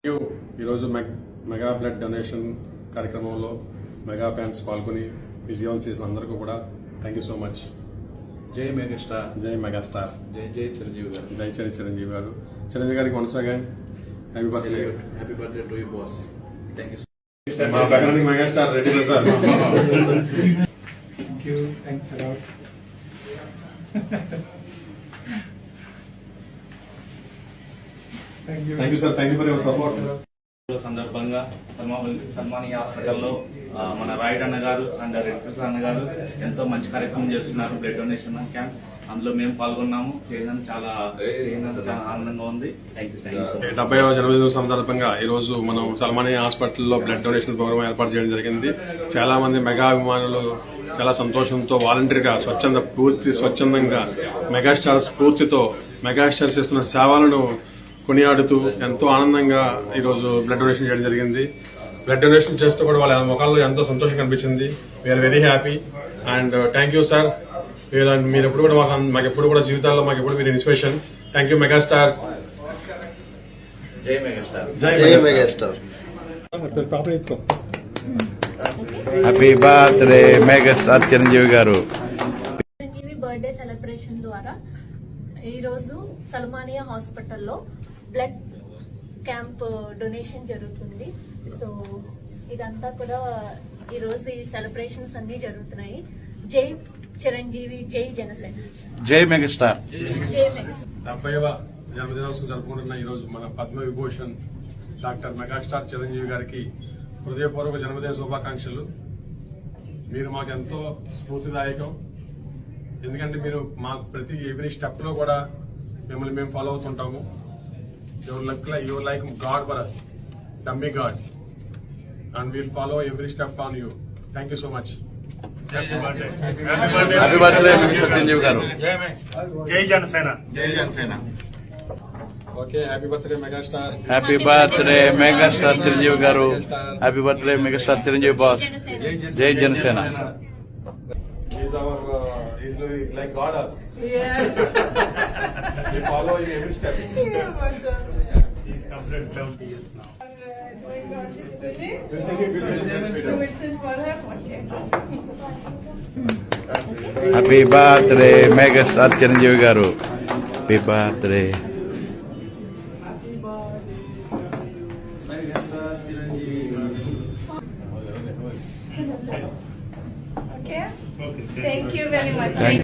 ఈరోజు mega blood donation కార్యక్రమంలో mega fans పాల్గొని విజయం చేసిన అందరికీ కూడా థ్యాంక్ యూ సో మచ్. జై మెగాస్టార్, జై మెగాస్టార్, జై జై చిరంజీవి గారు, జై చిరంజీవి గారు. చిరంజీవి గారికి once again happy birthday. Happy birthday to you boss. Thank you. మా family megastar ready sir. Thank you. Thanks a lot. Thank you. Thank you sir. Thank you for your support. సందర్భంగా Salmania హాస్పిటల్లో మన రాయుడు అన్న గారు and red Prasad అన్న గారు ఎంతో మంచి కార్యక్రమం చేస్తున్నారు. బ్లడ్ డొనేషన్ క్యాంప్, అందులో మేము పాల్గొన్నాము. చాలా ఆనందంగా ఉంది. Thank you. 70వ జన్మదిన సందర్భంగా ఈ రోజు మనం సల్మానియా హాస్పిటల్లో బ్లడ్ డొనేషన్ ప్రోగ్రామ్ ఏర్పాటు చేయడం జరిగింది. చాలా మంది మెగా అభిమానులు చాలా సంతోషంతో వాలంటీర్గా స్వచ్ఛందంగా మెగాస్టార్ స్ఫూర్తితో మెగాస్టార్స్ చేస్తున్న సేవలను కొనియాడుతూ ఎంతో ఆనందంగా ఈరోజు బ్లడ్ డొనేషన్ చేయడం జరిగింది. బ్లడ్ డొనేషన్ చేస్తూ కూడా వాళ్ళ ముఖాల్లో ఎంతో సంతోషం కనిపించింది. We are very happy and thank you sir. మీరు ఎప్పుడు కూడా మాకు ఎప్పుడు కూడా జీవితాల్లో మాకు ఎప్పుడు మీరు ఇన్స్పిరేషన్. Thank you megastar. జై మెగాస్టార్. జై megastar. Happy birthday megastar Chiranjeevi garu. Chiranjeevi birthday celebration ద్వారా ఈరోజు సల్మానియా హాస్పిటల్లో బ్లడ్ క్యాంప్ డొనేషన్ జరుగుతుంది. సో ఇదంతా కూడా ఈరోజు ఈ సెలబ్రేషన్స్ అన్ని జరుగుతున్నాయి. జై చిరంజీవి, జై జనసేన, జై మెగాస్టార్. జై మెగాస్టార్. 70వ జన్మదినోత్సవం జరుపుకుంటున్న ఈరోజు మన పద్మ విభూషణ్ డాక్టర్ మెగాస్టార్ చిరంజీవి గారికి హృదయపూర్వక జన్మదిన శుభాకాంక్షలు. మీరు మాకెంతో స్ఫూర్తిదాయకం. ఎందుకంటే మీరు మా ప్రతి ఎవ్రీ స్టెప్ లో కూడా మిమ్మల్ని మేము ఫాలో అవుతుంటాము. Your like God for us, dummy God, and we'll follow every step on you. Thank you so much. Happy birthday megastar Chiranjeevi garu. Jai Janasena. జై Janasena. Okay, happy birthday megastar. Happy birthday megastar Chiranjeevi garu. Happy birthday megastar Chiranjeevi boss. జై Janasena. He's like God us. We follow in every step. He's completed 70 years now. We'll send you. Happy birthday megastar Chiranjeevi garu. Happy birthday. Okay. Thank you very much. Thank